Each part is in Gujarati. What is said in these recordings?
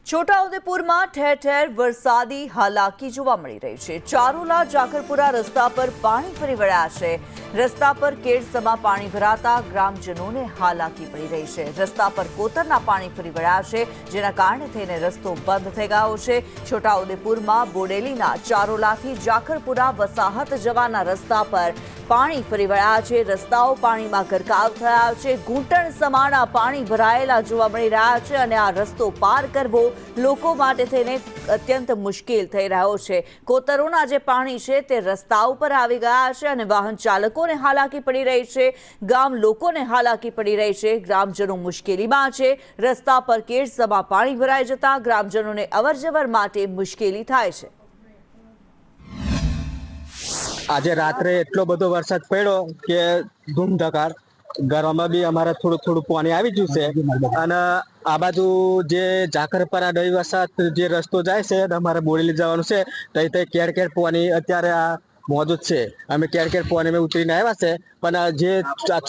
છોટાઉદેપુરમાં ઠેર ઠેર વરસાદી હાલાકી જોવા મળી રહી છે। ચારોલા જાખરપુરા રસ્તા પર પાણી ફરી વળ્યા છે। રસ્તા પર કેડસમા પાણી ભરાતા ગ્રામજનોને હાલાકી પડી રહી છે। રસ્તા પર કોતરના પાણી ફરી વળ્યા છે, જેના કારણે થઈને રસ્તો બંધ થઈ ગયો છે। છોટાઉદેપુરમાં બોડેલીના ચારોલાથી જાખરપુરા વસાહત જવાના રસ્તા પર પાણી ફરી વળ્યા છે। રસ્તાઓ પાણીમાં ગરકાવ થયા છે। ઘૂંટણ સમાના પાણી ભરાયેલા જોવા મળી રહ્યા છે અને આ રસ્તો પાર કરવો લોકો માટે થઈને અત્યંત મુશ્કેલ થઈ રહ્યો છે। કોતરોના જે પાણી છે તે રસ્તા ઉપર આવી ગયા છે અને વાહન ચાલકોને હાલાકી પડી રહી છે। ગામ લોકોને હાલાકી પડી રહી છે। ગ્રામજનો મુશ્કેલીમાં છે। રસ્તા પર કેડસમા પાણી ભરાઈ જતા ગ્રામજનોને અવરજવર માટે મુશ્કેલી થાય છે। આજે રાત્રે એટલો બધો વરસાદ પડ્યો કે ધૂમધકાર ઘરમાં બી અમારે થોડું થોડું પાણી આવી ગયું છે અને આ બાજુ જે જાખરપરા દઈ વસાત જે રસ્તો જાય છે અમારે બોરેલી જવાનું છે તો કેર કેર પાણી અત્યારે આ મોજૂદ છે। અમે કેર કેર પાણીમાં ઉતરીને આવ્યા છે, પણ જે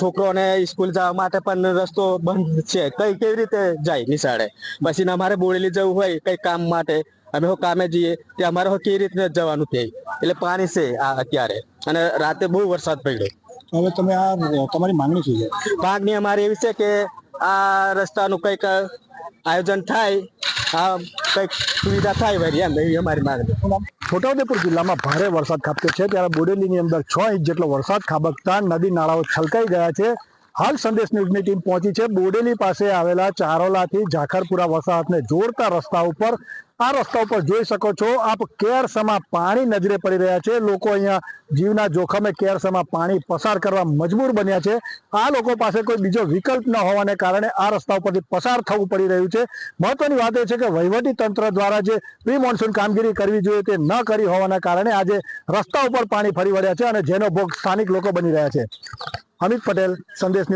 છોકરોને સ્કૂલ જવા માટે પણ રસ્તો બંધ છે। કેવી રીતે જાય નિશાળે? પછી અમારે બોરેલી જવું હોય કઈ કામ માટે, અમે કામે જઈએ તે અમારે કેવી રીતે જવાનું થાય? એટલે પાણી છે આ અત્યારે અને રાતે બહુ વરસાદ પડ્યો। હવે તમે આ તમારી માંગણી શું છે? માંગણી અમારી એવી છે કે આ રસ્તાનું કંઈક આયોજન થાય, આ કંઈક સુવિધા થાય વળી એમ એવી અમારી માંગણી। છોટાઉદેપુર જિલ્લામાં ભારે વરસાદ ખાબક્યો છે, ત્યારે બોડેલીની અંદર 6 ઇંચ જેટલો વરસાદ ખાબકતા નદી નાળાઓ છલકાઈ ગયા છે। હાલ સંદેશ ન્યૂઝની ટીમ પહોંચી છે બોડેલી પાસે આવેલા ચારોલાથી જાખરપુરા વસાહતને જોડતા રસ્તા ઉપર। આ રસ્તા ઉપર જોઈ શકો છો આપ કેરસમા પાણી નજરે પડી રહ્યા છે। લોકો અહીંયા જીવના જોખમે કેરસમા પાણી પસાર કરવા મજબૂર બન્યા છે। આ લોકો પાસે કોઈ બીજો વિકલ્પ ન હોવાને કારણે આ રસ્તા ઉપરથી પસાર થવું પડી રહ્યું છે। મહત્વની વાત એ છે કે વહીવટી તંત્ર દ્વારા જે પ્રી મોન્સૂન કામગીરી કરવી જોઈએ તે ન કરી હોવાના કારણે આજે રસ્તા ઉપર પાણી ફરી વળ્યા છે અને જેનો ભોગ સ્થાનિક લોકો બની રહ્યા છે। અમિત પટેલ, સંદેશ।